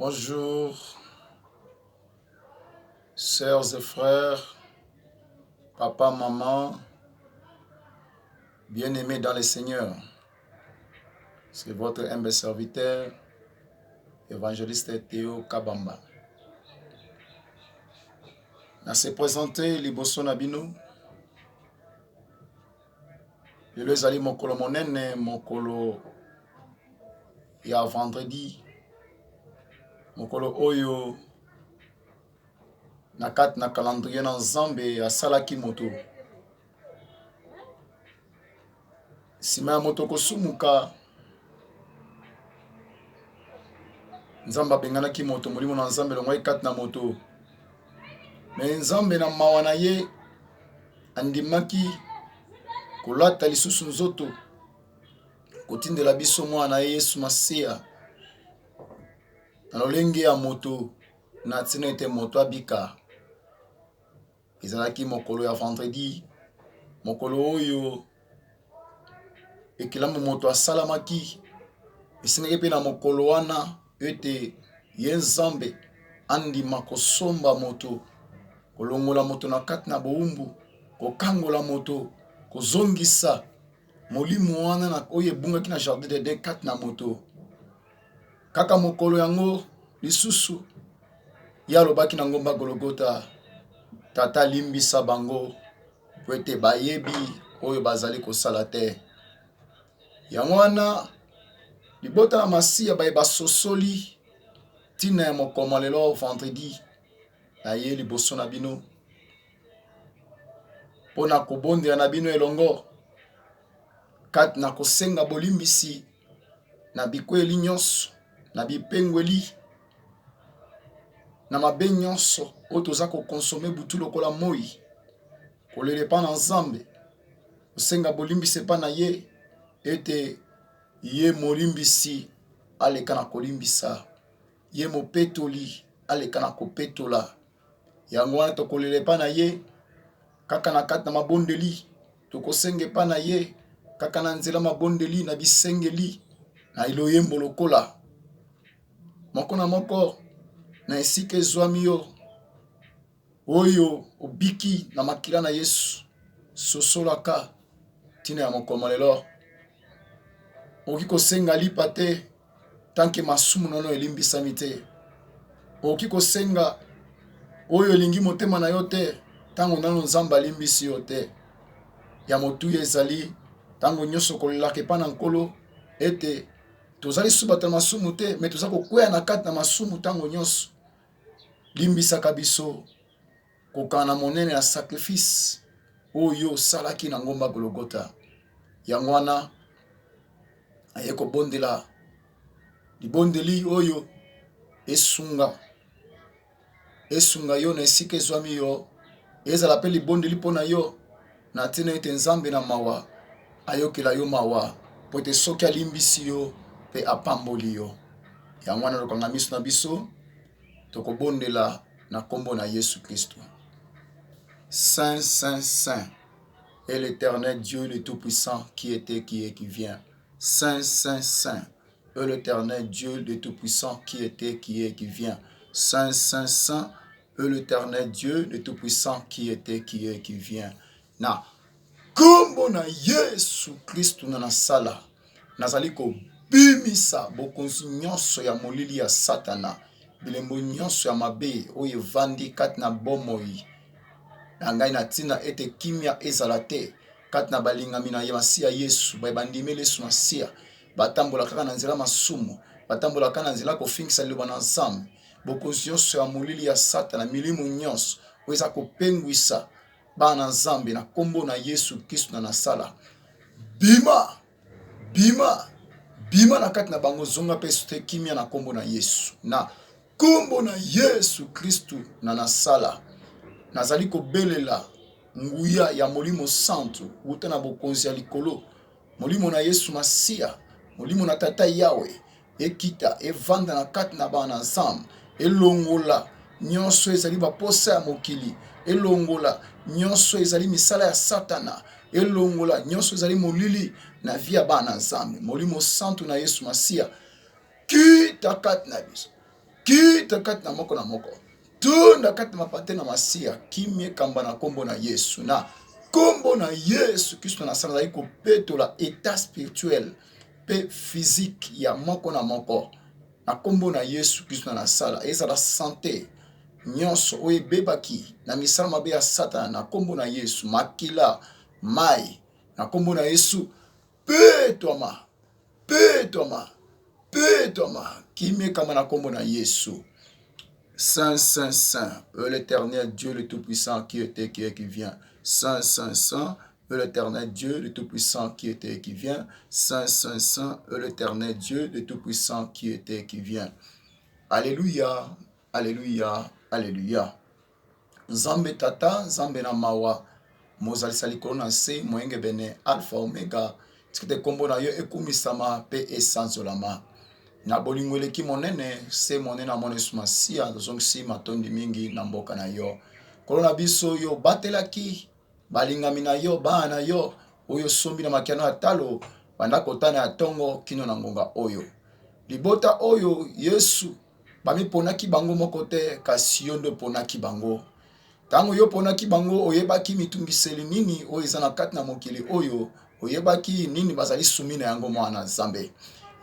Bonjour, sœurs et frères, papa, maman, bien-aimés dans le Seigneur. C'est votre humble serviteur, évangéliste Théo Kabamba. Na se présenter liboso na bino. Lelo ezali mokolo monene, mokolo ya vendredi. Mokolo oyo na kati na calendrier na Nzambe asalaki moto. Sima ya moto kosumuka, Nzambe abenganaki moto molimo na Nzambe longwa kati na moto. Me Nzambe na mawa na ye andimaki kolata lisusu nzoto kotindela biso mwana ye Yesu Masiya na lolenge ya moto na ntina ete moto abika. Ezalaki mokolo ya vendredi, mokolo oyo ekelamu moto asalamaki. Esengaki mpe na mokolo wana ete ye Nzambe andima kosomba moto, kolongola moto na kati na boumbu, kokangola moto, kozongisa molimo wana na oyo ebungaki na jardin d'Eden kati na moto. Kaka mokolo yango lisusu ya alobaki na ngomba Golgota, tata limbisa bango po ete bayebi oyo bazali kosala te. Yango wana libota na Masiya baye basosoli tina ya mokoma lelo vendredi na ye liboso na bino pona kobondela na bino elongo kati na kosenga bolimbisi na bikweli nyonso, na bipengweli, na mabe nyonso oyo toza kokonsome butu lokola moi, kolela epa na Nzambe, kosenga bolimbisi epa na ye ete ye molimbisi aleka na kolimbisa, ye mopetoli aleka na kopetola. Yango wana tokolela epa na ye kaka na kati na mabondeli, tokosenga epa na ye kaka na nzela mabondeli na bisengeli na eloyembo lokola moko na moko na esika ezwami yo oyo obiki na makila na Yesu. Sosolaka tina ya mokoma lelo. Oki kosenga lipa te tanke masumu nono elimbisami te. Oki kosenga oyo elingi motema na yo te tango nano Nzambe alimbisi yo te. Ya motuya ezali tango nyonso kolelaka epa na Nkolo ete tozali subata na masumu te, me toza kokweya na kati na masumu tango nyonso. Limbisaka biso kokana monene ya sacrifice oyo salaki na ngomba Golgota. Yango wana aye kobondela libondeli oyo esunga yo na esika ezwami yo, ezala pe libondeli mpona yo na ntina ete Nzambe na mawa ayokela yo mawa po ete soki alimbisi yo pe apamboli yo. Yango wana lokanga miso na biso tokobondela na kombo na Yesu Kristo. Saint, Saint, Saint est l'Éternel Dieu le Tout-Puissant qui était, qui est, qui vient. Saint, Saint, Saint est l'Éternel Dieu le Tout-Puissant qui était, qui est, qui vient. Saint, Saint, Saint est l'Éternel Dieu le Tout-Puissant qui était, qui est, qui vient. Na kombo na Yesu Kristo na nasala nazali ko bimisa bokonzi nyonso ya molili ya Satana, bilembo nyonso ya mabe oyo evandi kati na bomoi na ngai na tina ete kimia ezala te kati na balingami na Masiya Yesu, bandimeli Yesu Masiya, batambola kaka na nzela masumu, batambola kaka na nzela kofingisa liloba na Nzambe. Bokonzi nyonso ya molili ya Satana, milimo nyonso oyo eza kopengwisa bana Nzambe na kombo na Yesu Kristo na nasala, bima bima bima na kati na bango, zonga pe sote kimia na kombo na Yesu. Na kombo na Yesu Kristo na nasala nazali kobelela nguya ya molimo santo uta na bokonzi ya likolo, molimo na Yesu Masiya, molimo na tata Yawe ekita evanda na kati na bana Nzambe, elongola nyonso ezali baposa ya mokili, elongola nyonso ezali misala ya Satana, elongola nyonso ezali molili na via bana Nzambe. Molimo santo na Yesu Masiya kita kati na biso, kita kati na moko na moko. Tunda kati mapate na masia kimie kamba na kombo na Yesu. Na kombo na Yesu Kristo na sala iko petola état spirituel pe physique ya moko na moko. Na kombo na Yesu Kristo na sala eza la santé nyonso oye bebaki na misala mabe ya Satana na kombo na Yesu makila mai na kombo na Yesu petoma kimie kamba na kombo na Yesu. Saint, Saint, Saint, l'Éternel Dieu le Tout-Puissant qui était, qui est, qui vient. Saint, Saint, Saint, l'Éternel Dieu le Tout-Puissant qui était et qui vient. Saint, Saint, Saint, l'Éternel Dieu le Tout-Puissant qui était et qui vient. Alléluia, Alléluia, Alléluia. Nzambe tata, Nzambe na mawa. Mozali salikolo na se, moyenge bene, alpha, omega. Tikete kombo na yo ekumisama pe esanzolama. Na bolingo eleki monene se monene na mone sumasia zongi matondi mingi na mboka na yo. Kolona biso yo batelaki balingami na yo bana yo oyo sombi na makiano ya talo banda kotana ya tongo kino na ngonga oyo. Libota oyo Yesu bami ponaki bango moko te kasi yo ndo ponaki bango. Tango yo ponaki bango oyebaki mitungiseli nini oyo eza na kati na mokili oyo oyebaki nini bazali sumi na yango mwana Nzambe.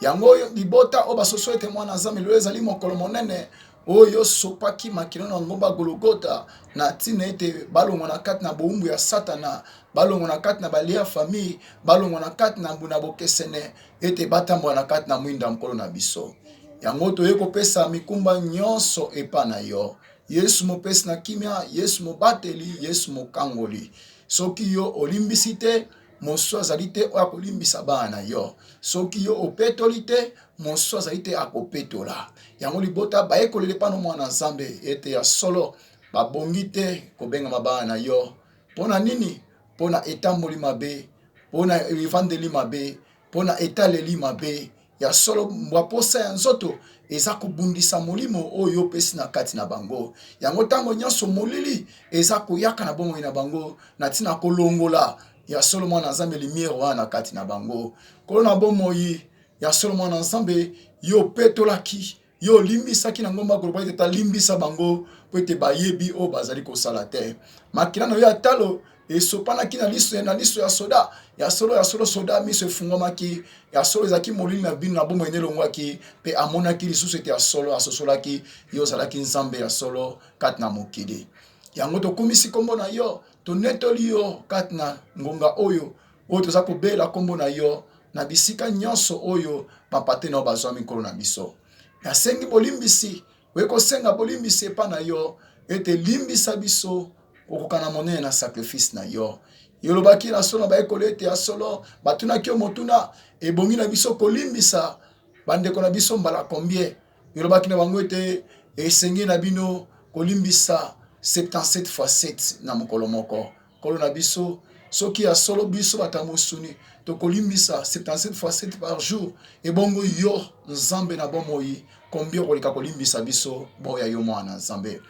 Yango libota o basoso ete mwana Nzambe lelo ezali mokolo monene oyo sopaki makilo na ngomba Golgota na tina ete balongo na kati na boumbu ya Satana, balongo na kati na balia famille, balongo na kati na mbuna bokesene ete batambo na kati na mwinda mkolo na biso. Yango toye kopesa mikumba nyonso epa na yo. Yesu mopesi na kimia, Yesu mobateli, Yesu mokangoli. Soki yo olimbisi te moso azali te oyo akolimbisa bana yo. Soki yo opetoli te moso azali te akopetola. Yango libota bayekolele pano mwana Nzambe ete ya solo babongi te kobenga mabana yo. Pona nini? Pona etamboli mabe, pona evandeli mabe, pona etaleli mabe. Ya solo mwaposa ya nzoto eza kobundisa molimo oyo pesi na kati na bango. Yango tango nyonso molili eza koyaka na bomoi na bango na tina kolongola ya solo mwana Nzambe lumière wana kati na bango. Kolona bomoi ya solo mwana Nzambe yo petolaki yo limbisaki na ngomba koloba ete limbisa bango po ete bayebi o bazali kosala te. Makila na yo atalo esopanaki na liso ya soda ya solo soda miso efungwamaki ya solo ezaki molili na bino na bomoi nelongwaki pe amonaki lisusu ete ya solo asosolaki yo ozalaki Nzambe ya solo kati na mokili. Yango tokumisi kombo na yo tonetoli yo kati na ngonga oyo toza kobela kombo na yo na bisika nyonso oyo bapate na bazwa mikolo na biso. Nasengi bolimbisi wekosenga bolimbisi epa na yo ete limbisa biso okokana monene na sacrifice na yo. Yolobaki na solo bayekole ete ya solo batunaki yo motuna ebongi na biso kolimbisa bandeko na biso mbala combien. Yolobaki na bango ete esengi na bino kolimbisa 77 fois 7 na mokolo moko. Kolo na biso soki ya solo biso batamosuni tokolimbisa 77 fois 7 par jour ebongo yo Nzambe na bomoi combien koleka kolimbisa biso boya yo mwana Nzambe.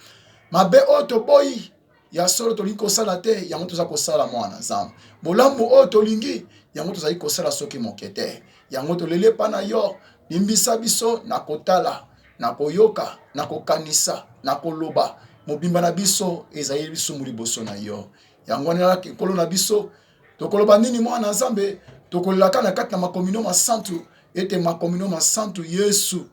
Mabe oto boyi ya solo tolingi kosala te yango toza kosala mwana Nzambe. Bolambu oyo tolingi yango tozali kosala soki moke te. Yango tolele pa na yo limbisa biso na kotala na koyoka na kokanisa na koloba mobimba na biso ezali biso liboso na yo. Yango na kolo na biso tokoloba nini mwana Nzambe tokolelaka na kati na makomino masantu ete makomino masantu Yesu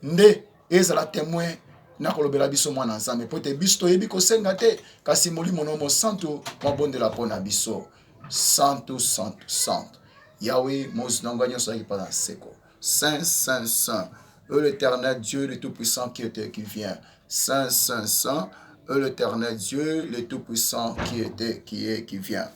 nde ezala témoin na kolobela biso mwana Nzambe po ete biso toyebi kosenga te kasi molimo nomo santu mabondela pona biso. Santo, santo, santo. Yahweh, Moses n'engagnon sa qui pas seko. Saint, saint, saint. L'Éternel Dieu, le Tout-Puissant qui était et qui vient. Saint, saint, saint. L'Éternel Dieu, le Tout-Puissant qui était, qui est, qui vient.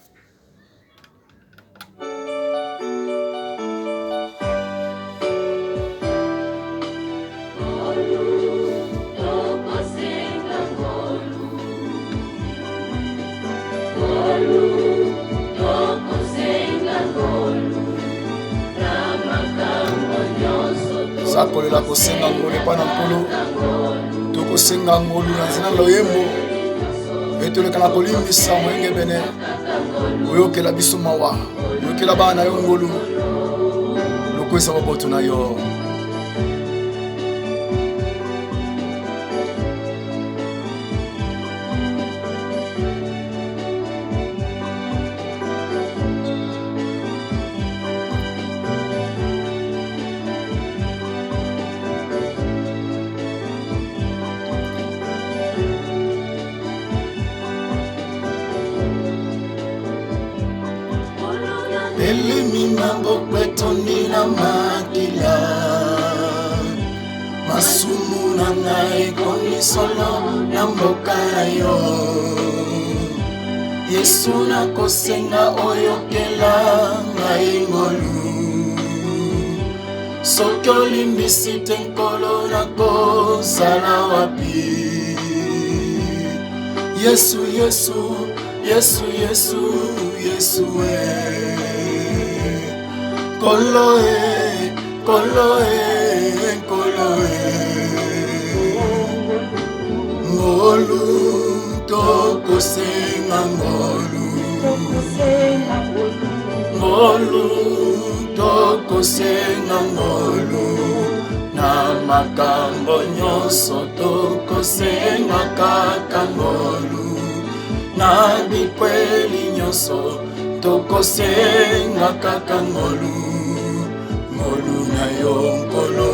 Sakolela kosenga ngolo pa na nkolo tokosenga ngolo na nzina loyembo etoleka na kolimbisa mwenge bene oyokela biso mawa oyokela bana yo ngolo lokwesa maboto na yo na makila masumu na ngai ekomi solo na mboka na yo Yesu nakosenga oyokela ngai ngolu soki olimbisi te nkolo nakozala wapi Yesu Yesu Yesu Yesu Yesu Kolo Kolo Kolo Ngolu tokosenga ngolu Ngolu tokosenga ngolu na makambo nyonso tokosenga kaka ngolu na bikweli nyonso tokosenga kaka ngolu ngolu na yo nkolo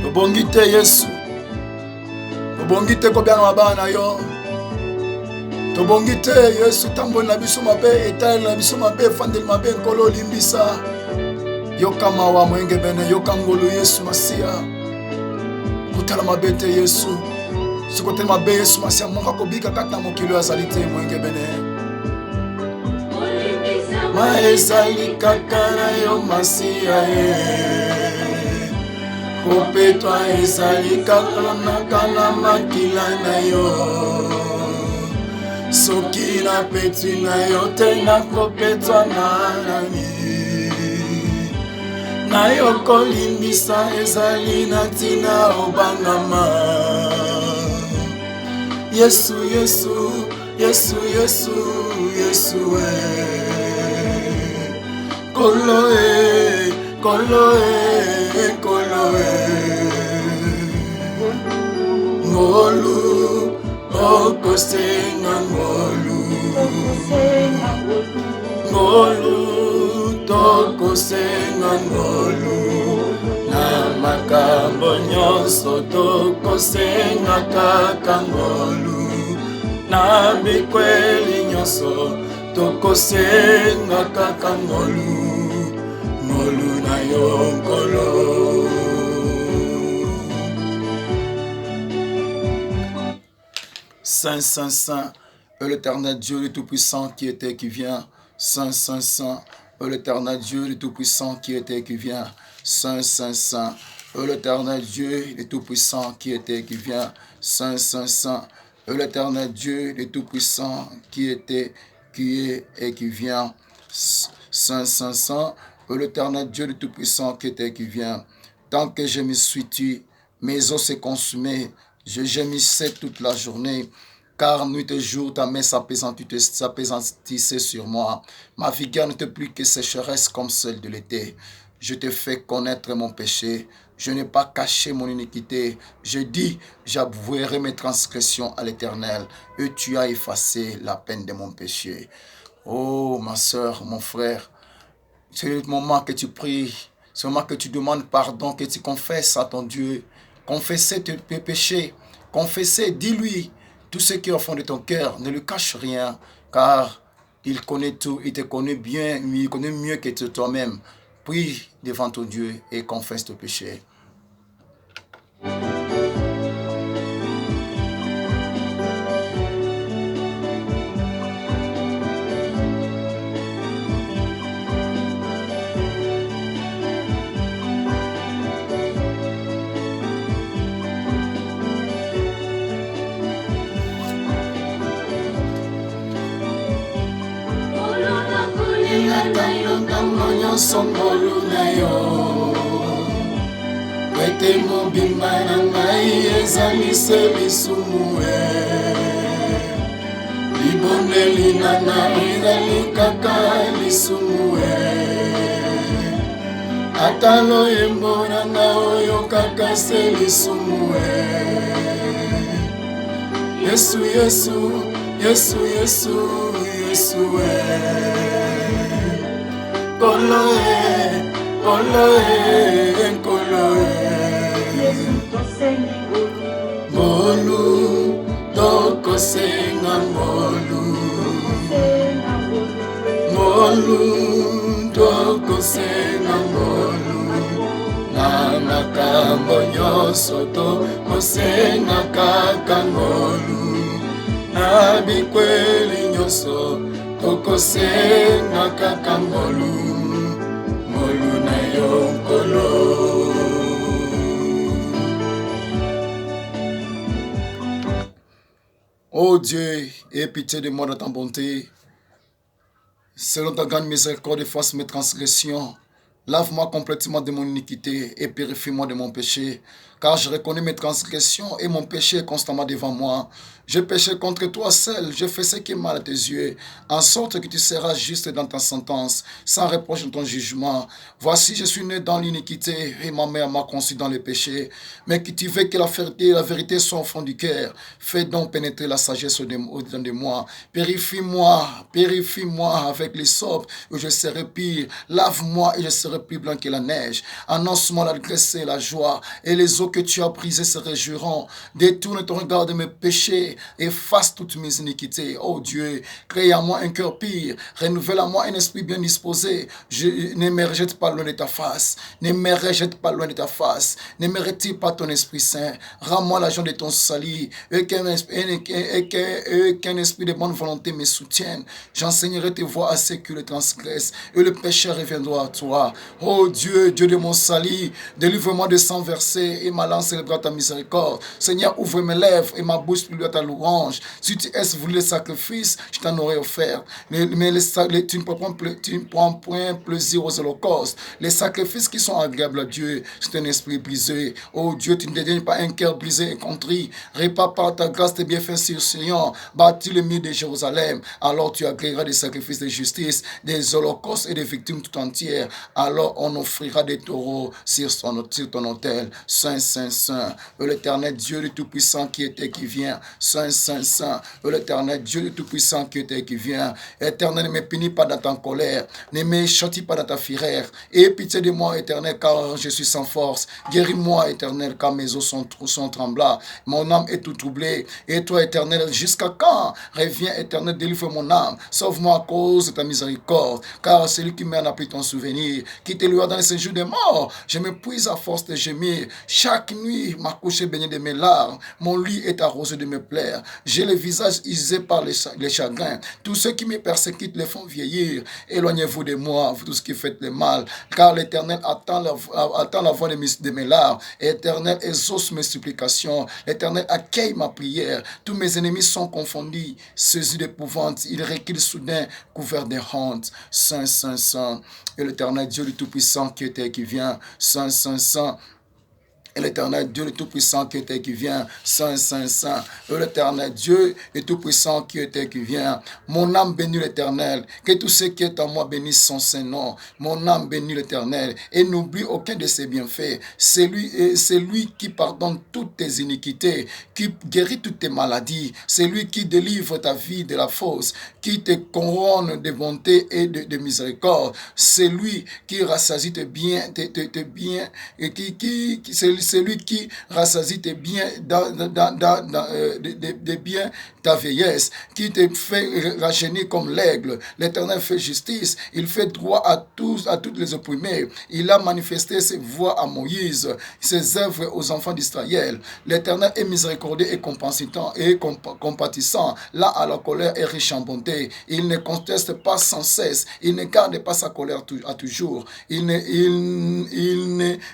tobongi te Yesu tobongi te kobyanga mabala na yo tobongi te Yesu tamboli na biso mabe etali na biso mabe efandeli mabe nkolo olimbisa yoka mawa mwenge bene yoka ngolu Yesu Masiya kutala mabe te Yesu sikoteli mabe Yesu Masiya moka kobika kati na mokili azali te mwenge bene ma ezali kaka na yo Masiya kopetwa ezali kaka na makila na yo soki napetwi na yo te nakopetwa na nani na yo kolimbisa ezali na ntina obangama Yesu Yesu Yesu Yesu Yesu Kolo Kolo Kolo Ngolu okosenga ngolu Ngolu tokosenga ngolu na makambo nyonso tokosenga kaka ngolu na bikweli nyonso tokosenga kaka ngolu ngolu na yo nkolo Saint, Saint, Saint, l'Éternel Dieu le Tout-Puissant qui était et qui vient. Saint, Saint, Saint, l'Éternel Dieu le Tout-Puissant qui était et qui vient. Saint, Saint, Saint, l'Éternel Dieu le Tout-Puissant qui était et qui vient. Saint, Saint, Saint, l'Éternel Dieu le Tout-Puissant qui était, qui est et qui vient. Saint, Saint, Saint, l'Éternel Dieu le Tout-Puissant qui était et qui vient. Tant que je me suis tué, mes os s'est consumé. Je gémissais toute la journée, car nuit et jour ta main s'appesantissait sur moi. Ma vigueur n'était plus que sécheresse comme celle de l'été. Je te fais connaître mon péché. Je n'ai pas caché mon iniquité. Je dis, j'avouerai mes transgressions à l'Éternel, et tu as effacé la peine de mon péché. Oh, ma soeur, mon frère, c'est le moment que tu pries, c'est le moment que tu demandes pardon, que tu confesses à ton Dieu. Confessez tes péchés, confessez, dis-lui tout ce qui est au fond de ton cœur, ne lui cache rien, car il connaît tout, il te connaît bien, il connaît mieux que toi-même. Prie devant ton Dieu et confesse tes péchés. Songolu na yo Wete mobimba na ngai ezali se lisumu Libondeli na ngai ezali kaka lisumu Atalo yembo na nga oyo kaka se lisumu Yesu Yesu Yesu Yesu Yesu Koloe, koloe, koloe. Molu, toko senga molu. ngolu tokosenga ngolu na makambo nyonso tokosenga kaka ngolu na bikweli nyonso tokosenga kaka ngolu ngolu na yo nkolo. Ô Dieu, aie pitié de moi dans ta bonté. Selon ta grande miséricorde, efface mes transgressions. Lave-moi complètement de mon iniquité et purifie-moi de mon péché. Car je reconnais mes transgressions et mon péché est constamment devant moi. Je péché contre toi seul, je fais ce qui est mal à tes yeux, en sorte que tu seras juste dans ta sentence, sans reproche dans ton jugement. Voici, je suis né dans l'iniquité et ma mère m'a conçu dans le péché. Mais que tu veux que la vérité soit au fond du cœur, fais donc pénétrer la sagesse au-dedans de moi. Purifie-moi avec l'hysope et je serai pire. Lave-moi et je serai plus blanc que la neige. Annonce-moi la grâce et la joie, et les eaux que tu as brisées se réjouiront. Détourne ton regard de mes péchés, efface toutes mes iniquités. Oh Dieu, crée en moi un cœur pur, renouvelle en moi un esprit bien disposé. Ne me rejette pas loin de ta face, ne me rejette pas loin de ta face, ne me retire pas ton Esprit Saint. Rends-moi la joie de ton salut, et qu'un esprit de bonne volonté me soutienne. J'enseignerai tes voies à ceux qui le transgressent, et le péché reviendra à toi. Oh Dieu, Dieu de mon salut, délivre-moi de sang versé et ma langue célébrera ta miséricorde. Seigneur, ouvre mes lèvres et ma bouche publiera ta louange. Si tu es voulu le sacrifice, je t'en aurais offert. Mais tu ne prends point plaisir aux holocaustes. Les sacrifices qui sont agréables à Dieu, c'est un esprit brisé. Oh Dieu, tu ne dédaignes pas un cœur brisé et contrit. Répare par ta grâce tes bienfaits sur Sion. Bâtis le mur de Jérusalem. Alors tu agréeras des sacrifices de justice, des holocaustes et des victimes tout entières. Alors on offrira des taureaux sur ton autel. Saint, Saint, Saint, l'Éternel Dieu du Tout-Puissant qui était et qui vient. Saint, Saint, Saint, l'Éternel Dieu du Tout-Puissant qui était et qui vient. Éternel, ne me punis pas dans ta colère, ne me châtie pas dans ta fureur. Aie pitié de moi, Éternel, car je suis sans force. Guéris-moi, Éternel, car mes os sont tremblants. Mon âme est tout troublée. Et toi, Éternel, jusqu'à quand? Reviens, Éternel, délivre mon âme. Sauve-moi à cause de ta miséricorde, car celui qui m'a appris ton souvenir, qui te loua dans le séjour des morts. Je me puise à force de gémir. Chaque nuit, ma couche est baignée de mes larmes. Mon lit est arrosé de mes plaies. J'ai le visage usé par les chagrins. Tous ceux qui me persécutent les font vieillir. Éloignez-vous de moi, vous tous qui faites le mal, car l'Éternel attend la voix de mes larmes. Éternel, exauce mes supplications. L'Éternel accueille ma prière. Tous mes ennemis sont confondus, saisis d'épouvante. Ils reculent soudain, couverts de honte. Saint, Saint, Saint, et l'Éternel Dieu le Tout-Puissant qui était et qui vient. Saint, Saint, Saint, et l'Éternel Dieu le Tout-Puissant qui était et qui vient. Saint, Saint, Saint. Et l'Éternel Dieu le Tout-Puissant qui était et qui vient. Mon âme bénit l'Éternel. Que tout ce qui est en moi bénisse son Saint-Nom. Mon âme bénit l'Éternel. Et n'oublie aucun de ses bienfaits. C'est lui qui pardonne toutes tes iniquités, qui guérit toutes tes maladies. C'est lui qui délivre ta vie de la fosse, qui te couronne de bonté et de miséricorde. C'est lui qui rassasie tes biens, et c'est lui qui rassasie tes biens, des biens, ta vieillesse, qui te fait rajeunir comme l'aigle. L'Éternel fait justice, il fait droit à toutes les opprimés. Il a manifesté ses voies à Moïse, ses œuvres aux enfants d'Israël. L'Éternel est miséricordieux et compatissant, là à la colère est riche en bonté. Il ne conteste pas sans cesse, il ne garde pas sa colère à toujours. Il ne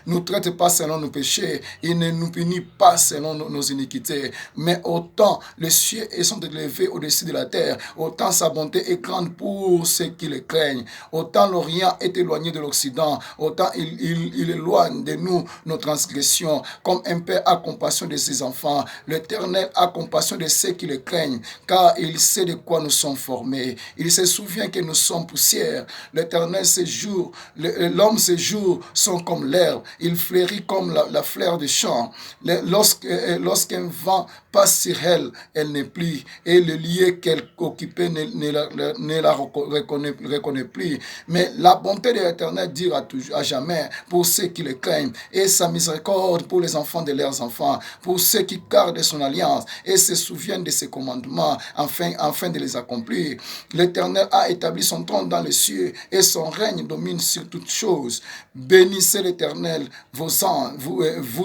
nous traite pas selon nos péchés, il ne nous punit pas selon nos iniquités. Mais autant les cieux sont élevés au-dessus de la terre, autant sa bonté est grande pour ceux qui le craignent. Autant l'Orient est éloigné de l'Occident, autant il éloigne de nous nos transgressions. Comme un père a compassion de ses enfants, l'Éternel a compassion de ceux qui le craignent, car il sait de quoi nous sommes formés. Il se souvient que nous sommes poussière. L'Éternel séjour, l'homme séjour sont comme l'herbe, il fleurit comme la fleur des champs. Lorsqu'un vent passe sur elle, elle n'est plus. Et le lieu qu'elle occupait ne la reconnaît plus. Mais la bonté de l'Éternel dure à jamais pour ceux qui le craignent. Et sa miséricorde pour les enfants de leurs enfants, pour ceux qui gardent son alliance et se souviennent de ses commandements, afin de les accomplir. L'Éternel a établi son trône dans les cieux et son règne domine sur toutes choses. Bénissez l'Éternel, vous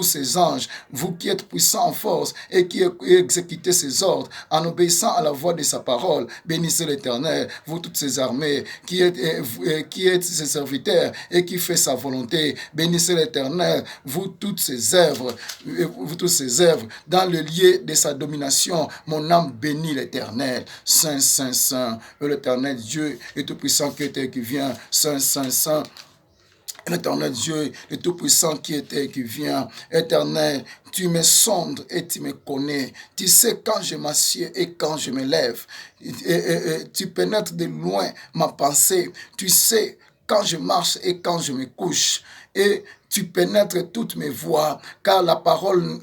ses anges, vous qui êtes puissants en force et qui exécutez ses ordres en obéissant à la voix de sa parole. Bénissez l'Éternel, vous toutes ses armées, qui êtes ses serviteurs et qui fait sa volonté. Bénissez l'Éternel, vous toutes ses œuvres, dans le lieu de sa domination. Mon âme bénit l'Éternel. Saint, Saint, Saint, l'Éternel Dieu est tout-puissant qui était et qui vient. Saint, Saint, Saint, l'Éternel Dieu est tout-puissant qui était et qui vient. Éternel, tu me sondes et tu me connais. Tu sais quand je m'assieds et quand je me lève. Tu pénètres de loin ma pensée. Tu sais quand je marche et quand je me couche. Et tu pénètres toutes mes voies, car la parole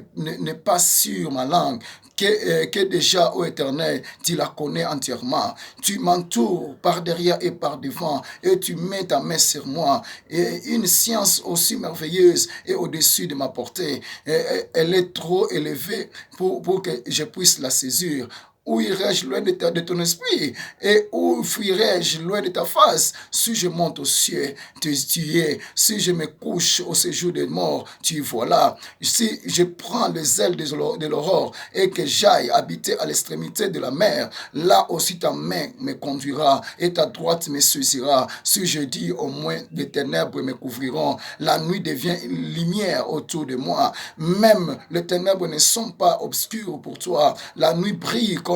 n'est pas sur ma langue. Que déjà, ô Éternel, tu la connais entièrement. Tu m'entoures par derrière et par devant, et tu mets ta main sur moi. Et une science aussi merveilleuse et au-dessus de ma portée. Elle est trop élevée pour que je puisse la saisir. Où irai-je loin de ton esprit? Et où fuirai-je loin de ta face? Si je monte aux cieux, tu y es. Si je me couche au séjour des morts, tu y voilà. Si je prends les ailes de l'aurore et que j'aille habiter à l'extrémité de la mer, là aussi ta main me conduira et ta droite me saisira. Si je dis au moins des ténèbres me couvriront, la nuit devient lumière autour de moi. Même les ténèbres ne sont pas obscures pour toi. La nuit brille comme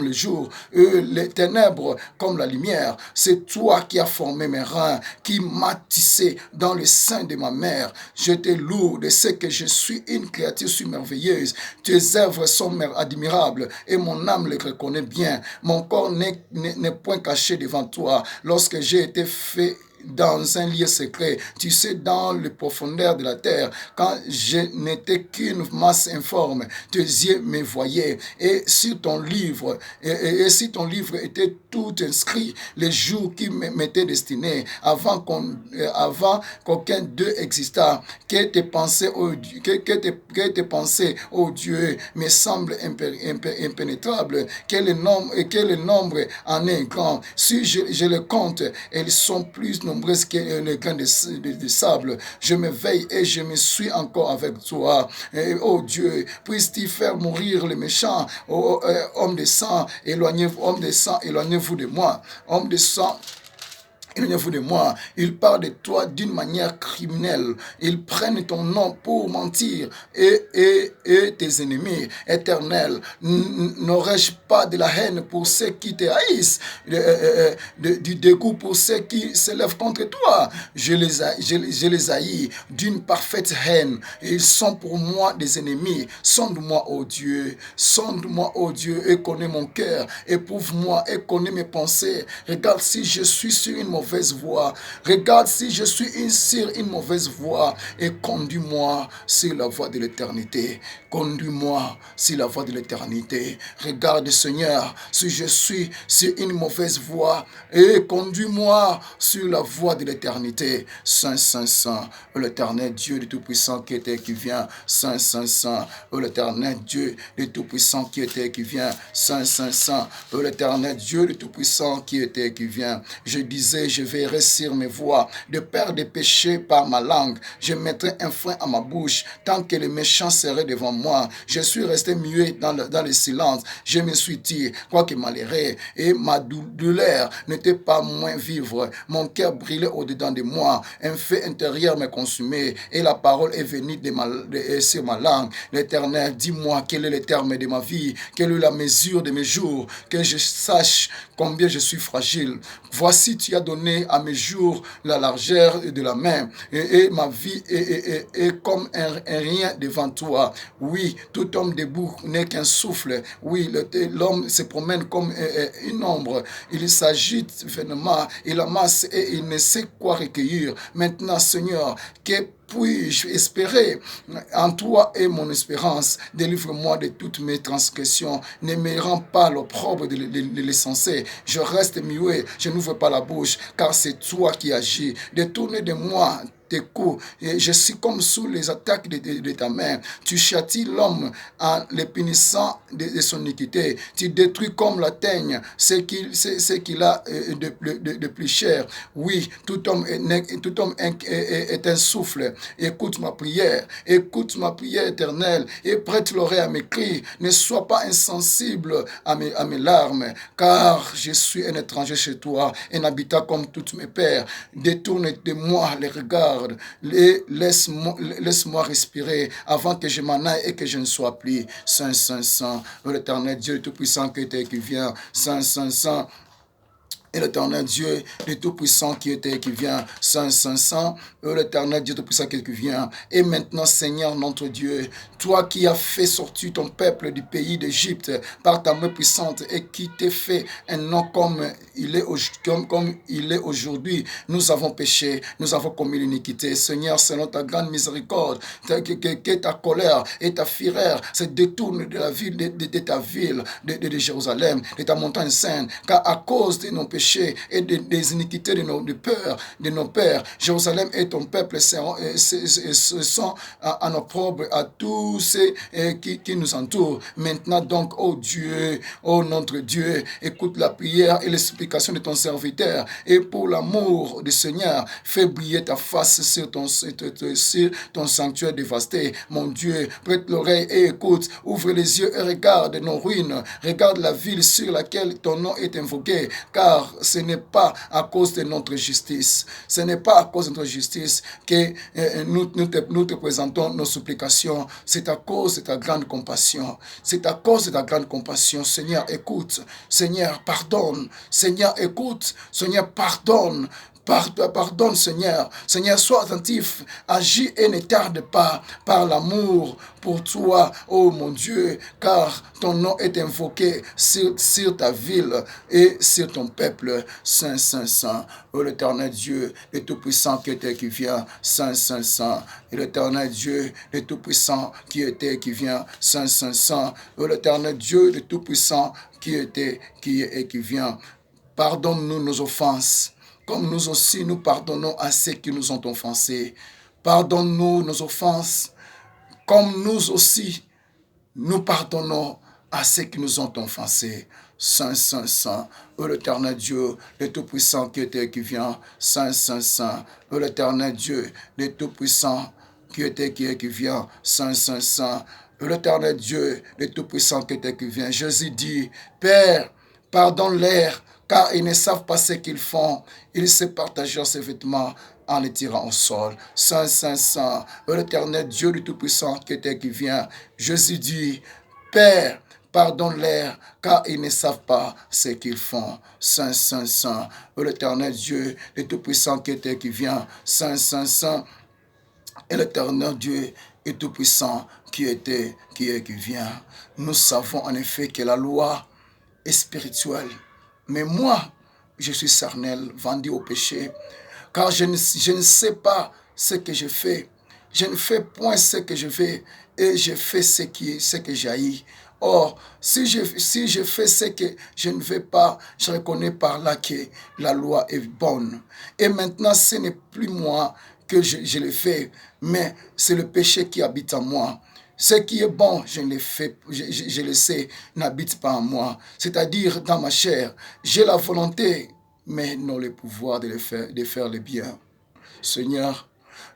le jour, les ténèbres comme la lumière. C'est toi qui as formé mes reins, qui m'as tissé dans le sein de ma mère. Je te loue de ce que je suis une créature si merveilleuse. Tes œuvres sont admirables et mon âme les reconnaît bien. Mon corps n'est point caché devant toi. Lorsque j'ai été fait dans un lieu secret, tu sais, dans les profondeurs de la terre, quand je n'étais qu'une masse informe, tes yeux me voyaient, et sur ton livre, et si ton livre était tout inscrit, les jours qui m'étaient destinés, avant qu'aucun d'eux existât, que tes pensées, ô Dieu, me semblent impénétrables, que le nombre en est grand. Si je le compte, elles sont plus nombreuses que les grains de sable. Je me veille et je me suis encore avec toi. Oh Dieu, puisses-tu faire mourir les méchants, homme de sang, éloignez-vous de moi. Homme de sang, éloignez-vous de moi. Ils parlent de toi d'une manière criminelle. Ils prennent ton nom pour mentir. Et tes ennemis éternels, n'aurais-je pas de la haine pour ceux qui te haïssent, du dégoût pour ceux qui se lèvent contre toi? Je les haïs d'une parfaite haine. Ils sont pour moi des ennemis. Sonde-moi, ô Dieu. Sonde-moi, ô Dieu, et connais mon cœur. Éprouve-moi et connais mes pensées. Regarde si je suis sur une mauvaise voie. Regarde si je suis sur une mauvaise voie et conduis-moi sur la voie de l'éternité. Conduis-moi sur la voie de l'éternité. Regarde, Seigneur, si je suis sur une mauvaise voie et conduis-moi sur la voie de l'éternité. Saint, Saint, Saint, l'Éternel Dieu du Tout-Puissant qui était et qui vient. Saint, Saint, Saint, l'Éternel Dieu du Tout-Puissant qui était et qui vient. Saint, Saint, Saint, l'Éternel Dieu du Tout-Puissant qui était et qui vient. Je disais, je veillerai sur mes voies, de perdre des péchés par ma langue. Je mettrai un frein à ma bouche, tant que les méchants seraient devant moi. Je suis resté muet dans le silence. Je me suis dit, quoique malheureux, et ma douleur n'était pas moins vivre. Mon cœur brûlait au-dedans de moi. Un feu intérieur me consumait, et la parole est venue sur ma langue. L'Éternel, dis-moi quel est le terme de ma vie, quelle est la mesure de mes jours, que je sache combien je suis fragile. Voici, tu as donné à mes jours la largeur de la main, et ma vie est comme un rien devant toi. Oui, tout homme debout n'est qu'un souffle. Oui, l'homme se promène comme une ombre. Il s'agite vainement, il amasse et il ne sait quoi recueillir. Maintenant, Seigneur, que puis-je espérer en toi et mon espérance. Délivre-moi de toutes mes transgressions. Ne me rends pas l'opprobre de l'insensé. Je reste muet, je n'ouvre pas la bouche, car c'est toi qui agis. Détourne de moi tes coups, et je suis comme sous les attaques de ta main. Tu châties l'homme en le punissant de son iniquité. Tu détruis comme la teigne ce qu'il a de plus cher. Oui, tout homme est un souffle. Écoute ma prière, éternelle, et prête l'oreille à mes cris. Ne sois pas insensible à mes larmes, car je suis un étranger chez toi, un habitant comme tous mes pères. Détourne de moi les regards et laisse-moi respirer avant que je m'en aille et que je ne sois plus. Saint, Saint, Saint, l'Éternel Dieu Tout-Puissant qui vient. Saint, Saint, Saint. Et l'éternel Dieu, le Tout-Puissant qui était et qui vient, Saint, Saint, Saint, l'éternel Dieu Tout-Puissant qui vient. Et maintenant, Seigneur notre Dieu, toi qui as fait sortir ton peuple du pays d'Égypte par ta main puissante et qui t'es fait un nom comme il est aujourd'hui, nous avons péché, nous avons commis l'iniquité. Seigneur, selon ta grande miséricorde, que ta colère et ta fureur se détournent de la ville, de ta ville, de Jérusalem, de ta montagne sainte, car à cause de nos péchés, et des iniquités de nos pères. Jérusalem et ton peuple sont en opprobre à tous ceux qui nous entourent. Maintenant donc, ô Dieu, ô notre Dieu, écoute la prière et les supplications de ton serviteur. Et pour l'amour du Seigneur, fais briller ta face sur ton sanctuaire dévasté. Mon Dieu, prête l'oreille et écoute. Ouvre les yeux et regarde nos ruines. Regarde la ville sur laquelle ton nom est invoqué. Car ce n'est pas à cause de notre justice. Ce n'est pas à cause de notre justice que nous te présentons nos supplications. C'est à cause de ta grande compassion. C'est à cause de ta grande compassion. Seigneur, écoute. Seigneur, pardonne. Seigneur, écoute. Seigneur, pardonne. Pardonne, Seigneur. Seigneur, sois attentif, agis et ne tarde pas par l'amour pour toi, oh mon Dieu, car ton nom est invoqué sur ta ville et sur ton peuple. Saint, Saint, Saint, oh l'éternel Dieu, le Tout-Puissant qui était et qui vient. Saint, Saint, Saint, et l'éternel Dieu, le Tout-Puissant qui était et qui vient. Saint, Saint, Saint, oh l'éternel Dieu, le Tout-Puissant qui était, qui est et qui vient. Pardonne-nous nos offenses, comme nous aussi nous pardonnons à ceux qui nous ont offensés. Pardonne-nous nos offenses, comme nous aussi nous pardonnons à ceux qui nous ont offensés. Saint, Saint, Saint, ô l'éternel Dieu, le Tout-Puissant qui était et qui vient. Saint, Saint, Saint, ô l'éternel Dieu, le Tout-Puissant qui était et qui vient. Saint, Saint, Saint, ô l'éternel Dieu, le Tout-Puissant qui était et qui vient. Jésus dit, Père, pardonne-les, car ils ne savent pas ce qu'ils font. Ils se partagèrent ses vêtements en les tirant au sol. Saint, Saint, Saint, l'éternel Dieu du Tout-Puissant qui était et qui vient. Jésus dit, Père, pardonne-les, car ils ne savent pas ce qu'ils font. Saint, Saint, Saint, l'éternel Dieu du Tout-Puissant qui était et qui vient. Saint, Saint, Saint, et l'éternel Dieu est Tout-Puissant qui était, qui est, qui vient. Nous savons en effet que la loi est spirituelle. Mais moi, je suis charnel, vendu au péché, car je ne sais pas ce que je fais. Je ne fais point ce que je fais, et je fais ce que j'haïs. Or, si je fais ce que je ne veux pas, je reconnais par là que la loi est bonne. Et maintenant, ce n'est plus moi que je le fais, mais c'est le péché qui habite en moi. Ce qui est bon, je le sais, n'habite pas en moi. C'est-à-dire dans ma chair. J'ai la volonté, mais non le pouvoir de faire le bien. Seigneur,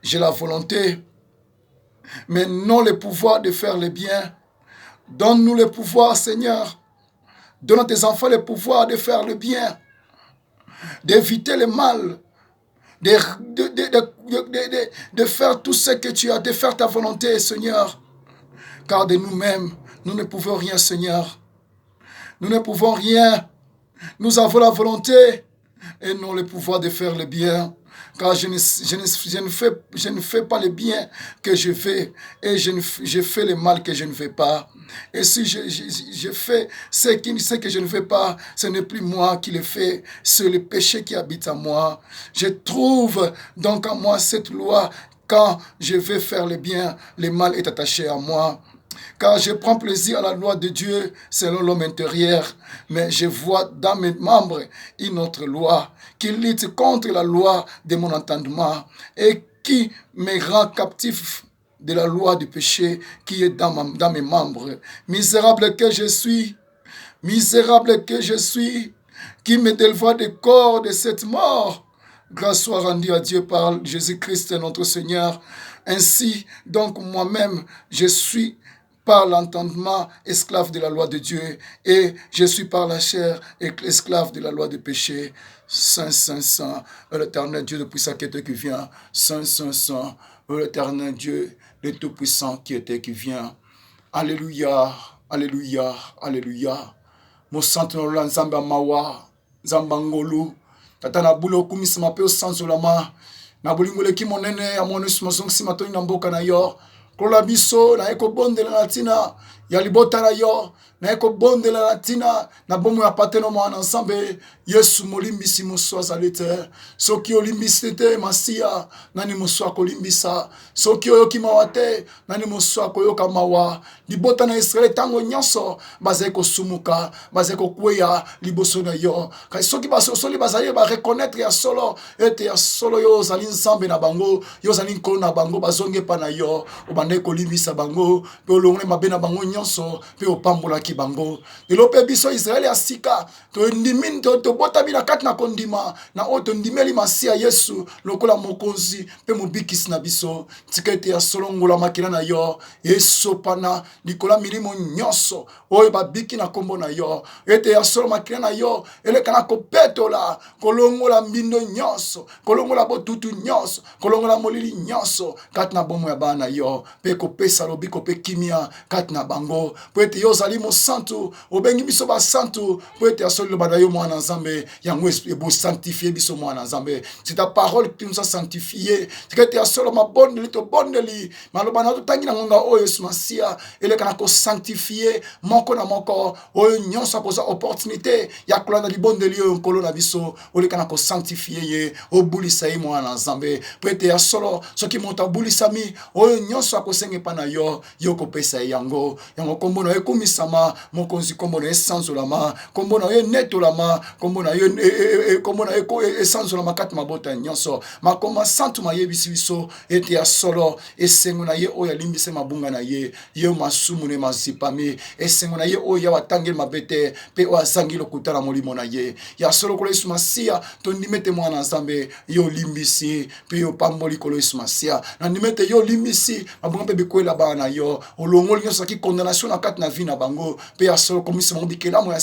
j'ai la volonté, mais non le pouvoir de faire le bien. Donne-nous le pouvoir, Seigneur. Donne à tes enfants le pouvoir de faire le bien, d'éviter le mal, de faire tout ce que tu as, de faire ta volonté, Seigneur. Car de nous-mêmes, nous ne pouvons rien, Seigneur. Nous ne pouvons rien. Nous avons la volonté et non le pouvoir de faire le bien. Car je ne fais pas le bien que je fais et je fais le mal que je ne fais pas. Et si je fais ce que je ne fais pas, ce n'est plus moi qui le fais, c'est le péché qui habite en moi. Je trouve donc en moi cette loi Quand je vais faire le bien, le mal est attaché à moi. Car je prends plaisir à la loi de Dieu selon l'homme intérieur, mais je vois dans mes membres une autre loi qui lutte contre la loi de mon entendement et qui me rend captif de la loi du péché qui est dans mes membres. Misérable que je suis, qui me délivre du corps de cette mort. Grâce soit rendue à Dieu par Jésus-Christ notre Seigneur. Ainsi, donc moi-même, je suis par l'entendement esclave de la loi de Dieu et je suis par la chair esclave de la loi du péché. Saint, Saint, Saint, l'éternel Dieu de puissant qui était qui vient. Saint, Saint, Saint, l'éternel Dieu de tout-puissant qui était qui vient. Alléluia, alléluia, alléluia. Mosantu na nzambe mawa, nzamba ngolu. Tata na bulo kumisa mape osanzolama. Na bolingo leki monene ya monesu mazongisi matoni na mboka na yo. Kola biso na eko bondela na tina ya libota na yo. Na eko bondela na tina na bomo ya pateno mwana nzambe. Yesu molimbisi moso azali te. Soki olimbisi te masia nani moso akolimbisa. Soki oyoki mawa te nani moso akoyoka mawa. Libota na Israele tango nyonso bazali kosumuka, bazali kokweya liboso na yo. Kasi soki basosoli bazali ba reconnaître ya solo ete ya solo yo ozali nzambe na bango, yo ozali nkolo na bango, bazonge pa na yo, obandaki kolimbisa bango, pe olongoli mabe na bango nyonso, pe opambolaki bango. Lelo pe biso Israele ya sika, tobotami na kati na kondima, na oyo tondimeli masia Yesu lokola mokonzi pe mobikisi na biso. Tika ete ya solo ngola makila na yo, esopana likola milimo nyonso oyo babiki na kombo na yo. Ete ya solo makila na yo eleka na kopetola, kolongola mbindo nyonso, kolongola botutu nyonso, kolongola molili nyonso kati na bomo ya bana na yo, pe kopesa lobiko pe kimia kati na bango. Po ete yo ozali mosantu, obengi biso basantu, po ete ya solo loba na yo mwana nzambe yango ebo sanctifier biso mwana nzambe. C'est ta parole qui nous a sanctifié. Tika ete ya solo mabondeli to bondeli maloba na totangi na ngonga oyo Yesu Masia eleka na ko sanctifier moko na moko oyo nyonso akoza opportunité ya kolanda libondeli oyo nkolo na biso oleka na ko sanctifier ye obulisa ye mwana nzambe. Po ete ya solo soki moto abulisami oyo nyonso akosenge pa na yo yo kopesa ye yango kombo na ye komisama, mokonzi kombo na ye sanzolama, kombo na ye netolama, kombo na ye sanzolama kati mabota nyonso makoma santu mayebisi biso ete ya solo esengo na ye oyo alimbise mabunga na ye yo masumu ne mazipami, esengo na ye oyo ya watangeli mabete pe oyo azangi lokuta na molimo na ye ya solo kolo Yesu Masia tondimete mwana nzambe yo limbisi pe yo pamboli kolo Yesu Masia na ndimete yo limbisi mabunga pe bikwela bana na yo olongoli nyonso ki condamnation na kati na vie na bango pe ya solo komisa mobikela mo ya